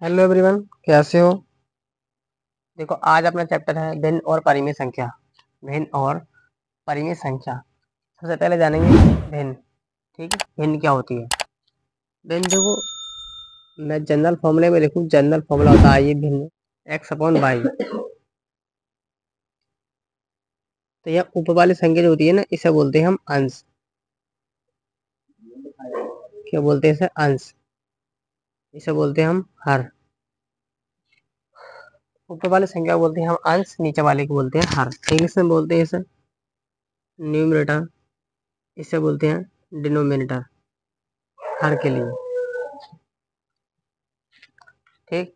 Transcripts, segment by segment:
Hello everyone, कैसे हो। देखो, आज अपना चैप्टर है भिन्न और परिमेय संख्या। भिन्न और परिमेय संख्या। सबसे पहले जानेंगे भिन्न। ठीक है, भिन्न क्या होती है। भिन्न देखो, मैं जनरल फॉर्मूले में लिखूं, जनरल फॉर्मूला होता है ये भिन्न x/y। तो यह ऊपर वाली संख्या जो होती है ना, इसे बोलते हैं हम अंश। क्या बोलते हैं इसे? अंश। इसे बोलते हैं हम हर। ऊपर वाली संख्या को बोलते हैं हम अंश, नीचे वाले को बोलते हैं हर। इंग्लिश में बोलते हैं इसे न्यूमरेटर, इसे बोलते हैं डिनोमिनेटर, हर के लिए। ठीक।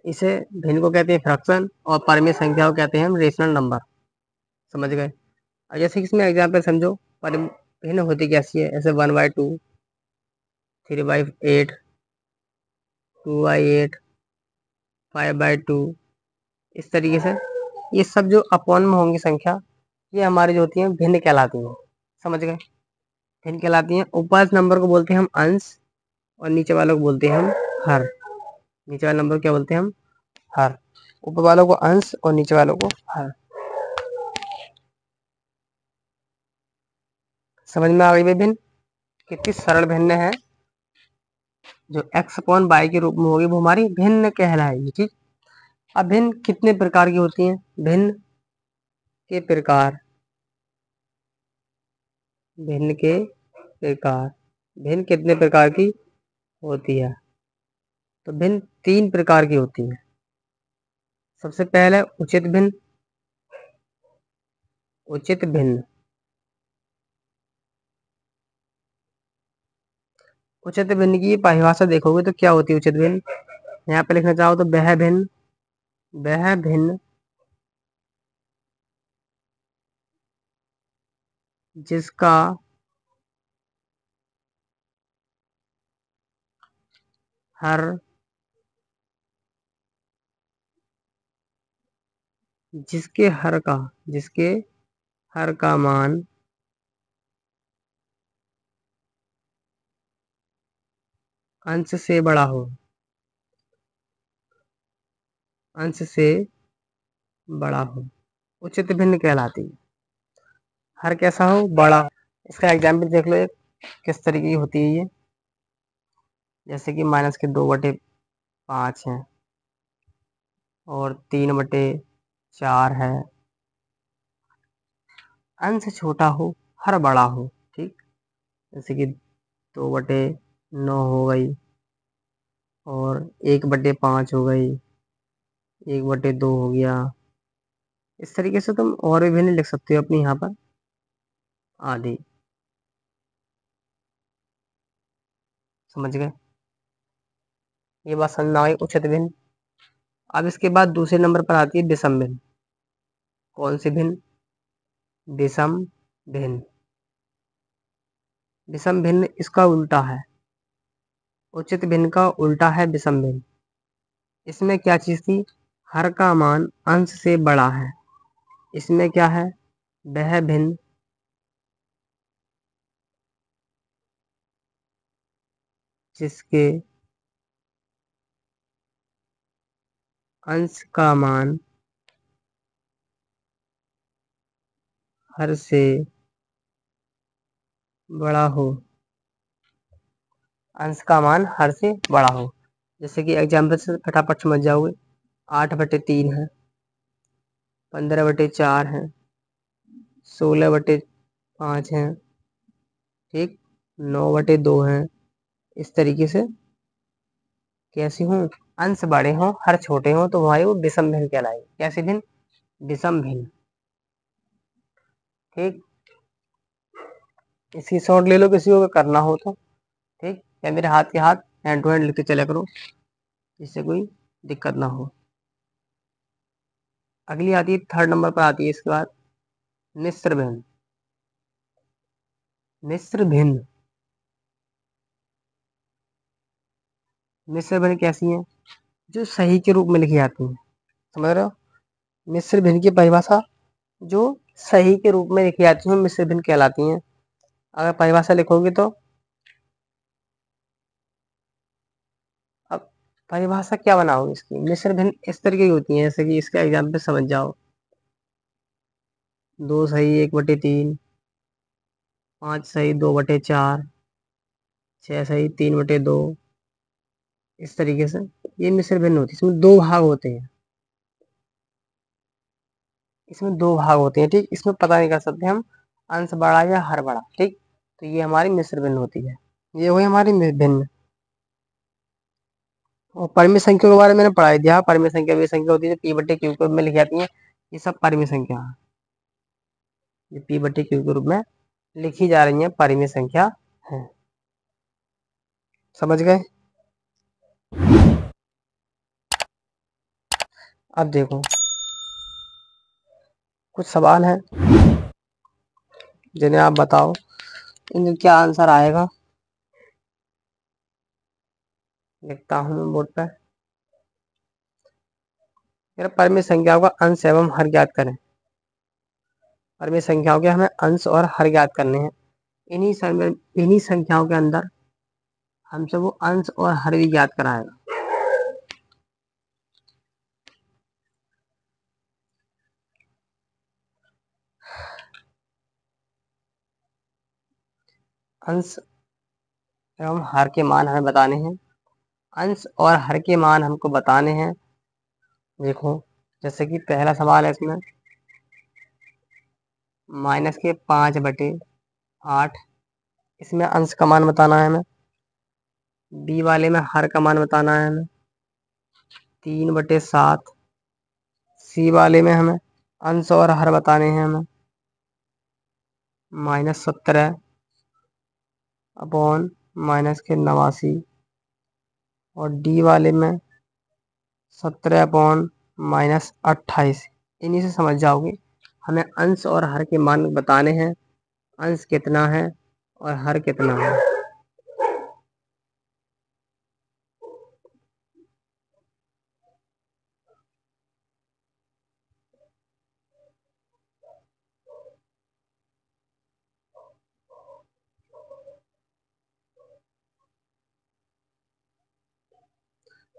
इसे भिन्न को कहते हैं फ्रैक्शन और परिमेय संख्या को कहते हैं हम रेशनल नंबर। समझ गए। और जैसे कि इसमें एग्जाम्पल समझो, भिन्न होती कैसी है। ऐसे 1/2, 3/8, 2/8, 5/2, इस तरीके से ये सब जो अपॉन में होंगी संख्या, ये हमारी जो होती हैं भिन्न कहलाती हैं। समझ गए। भिन्न कहलाती हैं। ऊपर नंबर को बोलते हैं हम अंश और नीचे वालों को बोलते हैं हम हर। नीचे वाले नंबर को क्या बोलते हैं हम? हर। ऊपर वालों को अंश और नीचे वालों को हर। समझ में आ गई भाई भिन्न कितनी सरल भिन्न है। जो x/y के रूप में होगी वो हमारी भिन्न कहलाएगी। ठीक। अब भिन्न कितने प्रकार की होती हैं? भिन्न के प्रकार। भिन्न के प्रकार। भिन्न कितने प्रकार की होती है? तो भिन्न 3 प्रकार की होती है। सबसे पहले उचित भिन्न। उचित भिन्न। उचित भिन्न की परिभाषा देखोगे तो क्या होती है उचित भिन्न। यहाँ पे लिखना चाहो तो वह भिन्न। वह भिन्न जिसका हर जिसके हर का मान अंश से बड़ा हो। अंश से बड़ा हो उचित भिन्न कहलाती है। हर कैसा हो? बड़ा हो। इसका एग्जाम्पल देख लो एक, किस तरीके की होती है ये। जैसे कि -2/5 है और 3/4 है। अंश छोटा हो, हर बड़ा हो। ठीक। जैसे कि 2/9 हो गई और 1/5 हो गई, 1/2 हो गया। इस तरीके से तुम और भी भिन्न लिख सकते हो अपनी यहाँ पर आदि। समझ गए। ये बात समझ में आ गई उचित भिन्न। अब इसके बाद दूसरे नंबर पर आती है विषम भिन्न। कौन सी भिन्न? विषम भिन्न। विषम भिन्न इसका उल्टा है। उचित भिन्न का उल्टा है विषम भिन्न। इसमें क्या चीज थी? हर का मान अंश से बड़ा है। इसमें क्या है? वह भिन्न जिसके अंश का मान हर से बड़ा हो। अंश का मान हर से बड़ा हो। जैसे कि एग्जाम्पल से फटाफट समझ जाओगे। 8/3 है, 15/4 है, 16/5 है। ठीक। 9/2 है। इस तरीके से कैसी हो? अंश बड़े हों, हर छोटे हों, तो हमारी वो विषम भिन्न कहलाएगी। कैसी भिन्न? विषम भिन्न। ठीक। इसकी शॉर्ट ले लो किसी को करना हो तो। ठीक। या मेरे हाथ के हाथ हैंड टू हैंड लिखते चला करो, जिससे कोई दिक्कत ना हो। अगली आती है, थर्ड नंबर पर आती है इसके बाद मिश्र भिन्न। मिश्र भिन्न। मिश्र भिन्न कैसी है? जो सही के रूप में लिखी जाती है। समझ रहे हो? मिश्र भिन्न की परिभाषा जो सही के रूप में लिखी जाती है मिश्र भिन्न कहलाती हैं। अगर परिभाषा लिखोगे तो परिभाषा क्या बनाओगे इसकी? मिश्र भिन्न इस तरीके की होती है, जैसे कि इसका एग्जाम्पल समझ जाओ। 2 सही 1/3, 5 सही 2/4, 6 सही 3/2, इस तरीके से ये मिश्र भिन्न होती है। इसमें दो भाग होते हैं, ठीक। इसमें पता नहीं कर सकते हम अंश बड़ा या हर बड़ा, ठीक। तो ये हमारी मिश्र भिन्न होती है, ये हुई हमारी भिन्न। और परिमित संख्या के बारे में मैंने पढ़ाई दिया। परिमित संख्या वे संख्या होती है जो p/q के रूप में लिखी जाती है। ये सब परिमित संख्या है, ये p/q के रूप में लिखी जा रही है, परिमित संख्या है। समझ गए? अब देखो कुछ सवाल हैं जिन्हें आप बताओ इनका क्या आंसर आएगा। लिखता हूँ मैं बोर्ड पर। परिमित संख्याओं का अंश एवं हर ज्ञात करें। परिमित संख्याओं के हमें अंश और हर ज्ञात करने हैं। इन्हीं संख्याओं के अंदर हमसे वो अंश और हर भी ज्ञात कराएगा। अंश एवं हर के मान हमें बताने हैं। अंश और हर के मान हमको बताने हैं। देखो जैसे कि पहला सवाल है इसमें -5/8, इसमें अंश का मान बताना है हमें। बी वाले में हर का मान बताना है हमें 3/7। सी वाले में हमें अंश और हर बताने हैं हमें -17/-89। और डी वाले में 17/-28। इन्हीं से समझ जाओगे हमें अंश और हर के मान बताने हैं। अंश कितना है और हर कितना है।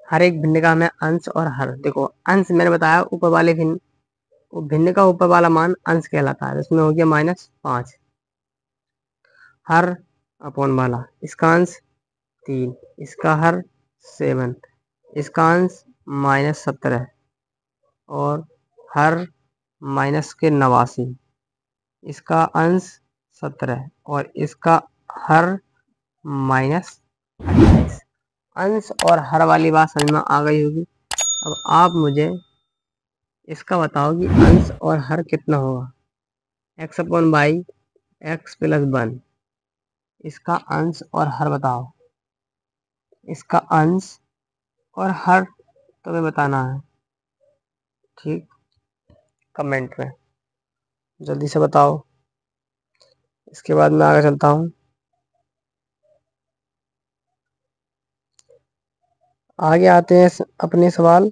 हर एक भिन्न का हमें अंश और हर, देखो अंश मैंने बताया ऊपर वाले भिन्न, वो भिन्न का ऊपर वाला मान अंश कहलाता है, इसमें हो गया -5। हर अपॉन वाला इसका अंश 3, इसका हर 7, इसका अंश -17 और हर -89, इसका अंश 17 और इसका हर -28। अंश और हर वाली बात समझ में आ गई होगी। अब आप मुझे इसका बताओ कि अंश और हर कितना होगा। x/y x+1, इसका अंश और हर बताओ। इसका अंश और हर तुम्हें बताना है, ठीक। कमेंट में जल्दी से बताओ। इसके बाद मैं आगे चलता हूँ। आगे आते हैं अपने सवाल।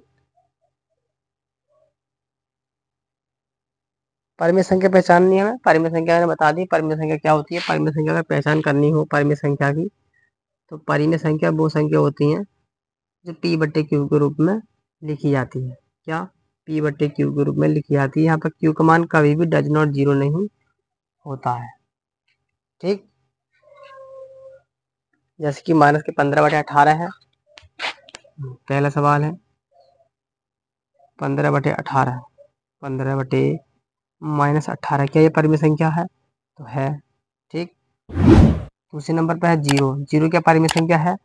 परिमित संख्या पहचाननी है हमें। परिमित संख्या मैंने बता दी, परिमित संख्या क्या होती है। परिमित संख्या का पहचान करनी हो परिमित संख्या की, तो परिमित संख्या वो संख्या होती हैं जो p/q के रूप में लिखी जाती है। क्या? p/q के रूप में लिखी जाती है। यहाँ पर q का मान कभी भी डज नॉट 0 नहीं होता है, ठीक। जैसे कि -15/18 है। पहला सवाल है 15/18, 15/-18, क्या ये परिमित संख्या है? तो है, ठीक। दूसरे नंबर पर है 0। 0 क्या परिमित संख्या है?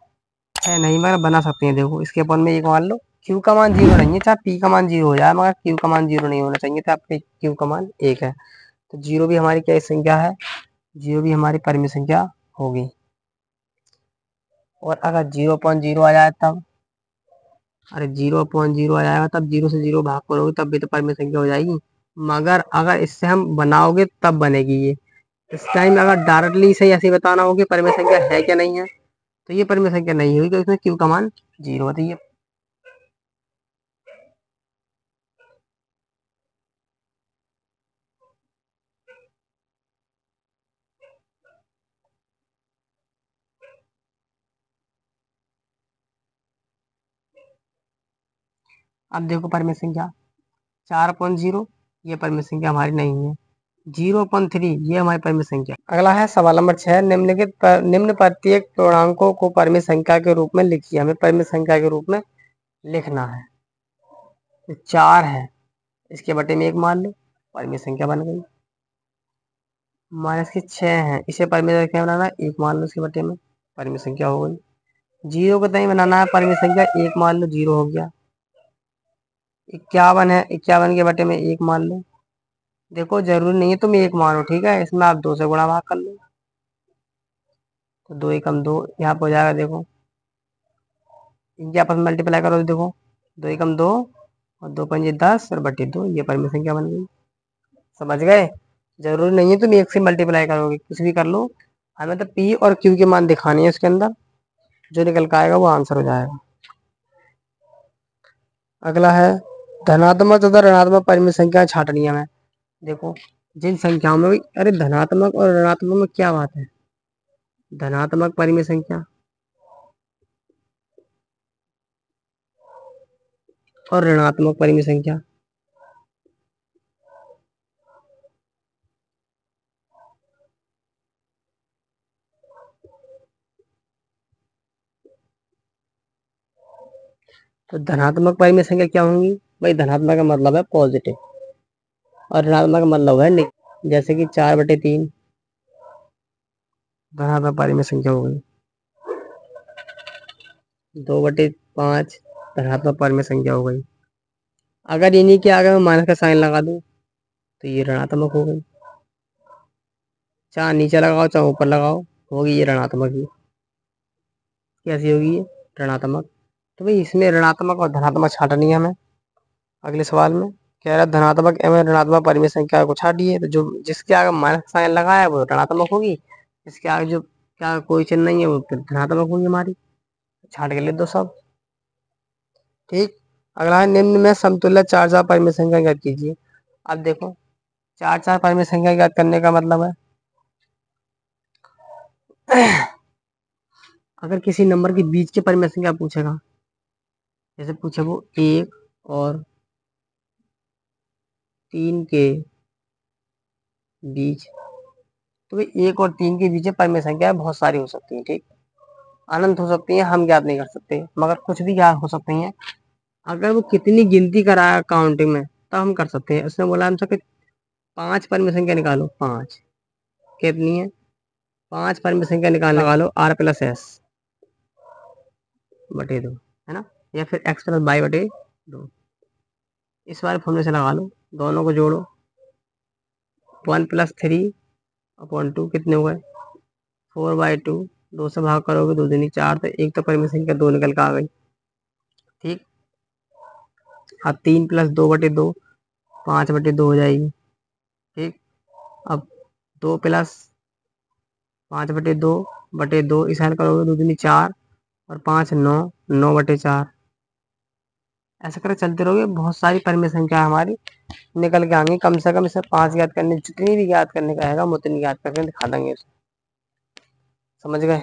नहीं, मगर बना सकते हैं। देखो इसके अपन में एक मान लो q का मान 0 नहीं है, चाहे p का मान 0 हो जाए, मगर q का मान 0 नहीं होना चाहिए, तो आपके q का मान 1 है। तो 0 भी हमारी क्या संख्या है? 0 भी हमारी परिमित संख्या होगी। और अगर 0/0 आ जाए तब, अरे 0/0 आ जाएगा तब 0 से 0 भाग करोगे तब भी तो परिमित संख्या हो जाएगी। मगर अगर इससे हम बनाओगे तब बनेगी ये। इस टाइम अगर डायरेक्टली से ऐसे बताना हो कि परिमित संख्या है क्या नहीं है, तो ये परिमित संख्या नहीं हुई, तो इसमें q का मान 0 बताइए। अब देखो परिमेय संख्या 4/0 ये परिमेय संख्या हमारी नहीं है। 0/3 ये हमारी परिमेय संख्या। अगला है सवाल नंबर 6, निम्न प्रत्येक पूर्णांकों को परिमेय संख्या के रूप में लिखिए। हमें परिमेय संख्या के रूप में लिखना है। तो 4 है, इसके बटे में 1 मान लो, परिमेय संख्या बन गई। माइनस के 6 है, इसे परिमेय संख्या बनाना है, 1 मान लो इसके बटे में, परिमेय संख्या हो गई। 0 को नहीं बनाना है परिमेय संख्या, 1 मान लो, 0 हो गया। 51 है, 51 के बटे में 1 मान लो। देखो जरूरी नहीं है तुम 1 मानो, ठीक है, इसमें आप 2 से गुणा भाग कर लो। तो 2 एकम 2 यहाँ पर हो जाएगा। देखो इनके आपस में मल्टीप्लाई करो तो देखो 2 एकम 2 और 2 पंजे 10 और बटे 2, ये परिमेय संख्या बन गई। समझ गए? जरूरी नहीं है तुम 1 से मल्टीप्लाई करोगे, कुछ भी कर लो, हमें तो पी और क्यू के मान दिखाने हैं उसके अंदर, जो निकल के आएगा वो आंसर हो जाएगा। अगला है धनात्मक तथा ऋणात्मक परिमेय संख्या छांटनी है हमें। देखो जिन संख्याओं में भी, अरे धनात्मक और ऋणात्मक में क्या बात है, धनात्मक परिमेय संख्या और ऋणात्मक परिमेय संख्या, तो धनात्मक परिमेय संख्या क्या होंगी भाई, धनात्मक का मतलब है पॉजिटिव और ऋणात्मक का मतलब है नेगेटिव। जैसे कि 4/3 धनात्मक परिमेय संख्या हो गई, 2/5 धनात्मक परिमेय संख्या हो गई। अगर इन्हीं के आगे मैं माइनस का साइन लगा दूं तो ये ऋणात्मक हो गई, चाहे नीचे लगाओ चाहे ऊपर लगाओ, होगी ये ऋणात्मक ही। कैसी होगी ये? ऋणात्मक। तो भाई इसमें ऋणात्मक और धनात्मक छांटनी है हमें। अगले सवाल में कह रहा है धनात्मक एवं ऋणात्मक परिमेय संख्या को छाटिए, तो जो जिसके आगे माइनस साइन लगाया है वो ऋणात्मक होगी, इसके आगे जो क्या कोई चिन्ह नहीं है वो फिर धनात्मक होगी हमारी। छाट के लिख दो सब। ठीक। अगला है निम्न में समतुल्य 4 परिमेय संख्या ज्ञात कीजिए। अब देखो 4 परिमेय संख्या ज्ञात करने का मतलब है अगर किसी नंबर के बीच के परिमेय संख्या पूछेगा, जैसे पूछे वो 1 और 3 के बीच, तो भाई 1 और 3 के बीच में परिमेय संख्या बहुत सारी हो सकती है। ठीक, अनंत हो सकती है, हम ज्ञात नहीं कर सकते, मगर कुछ भी ज्ञात हो सकती हैं। अगर वो कितनी गिनती कराया काउंटिंग में तब हम कर सकते हैं। उसने बोला हमसे कि 5 परिमेय संख्या निकालो, 5 कितनी है, 5 परिमेय संख्या निकालने वालो r+s बटे 2, है ना, या फिर x+y/2। इस वाले फॉर्मूले से लगा लो, दोनों को जोड़ो, 1+3/2 कितने हो गए, 4/2, 2 से भाग करोगे 2 दूनी 4, तो एक तो परिमेय संख्या 2 निकल कर आ गई। ठीक, अब 3+2/2 5/2 हो जाएगी। ठीक, अब 2+5/2 इस साइड करोगे 2 दूनी 4 और 5 9, 9/4, ऐसा कर चलते रहोगे, बहुत सारी परिमेय संख्या हमारी निकल के आएंगी। कम से कम इसे 5 याद करने, जितनी भी याद करने का आएगा हम उतनी याद करके दिखा देंगे। समझ गए?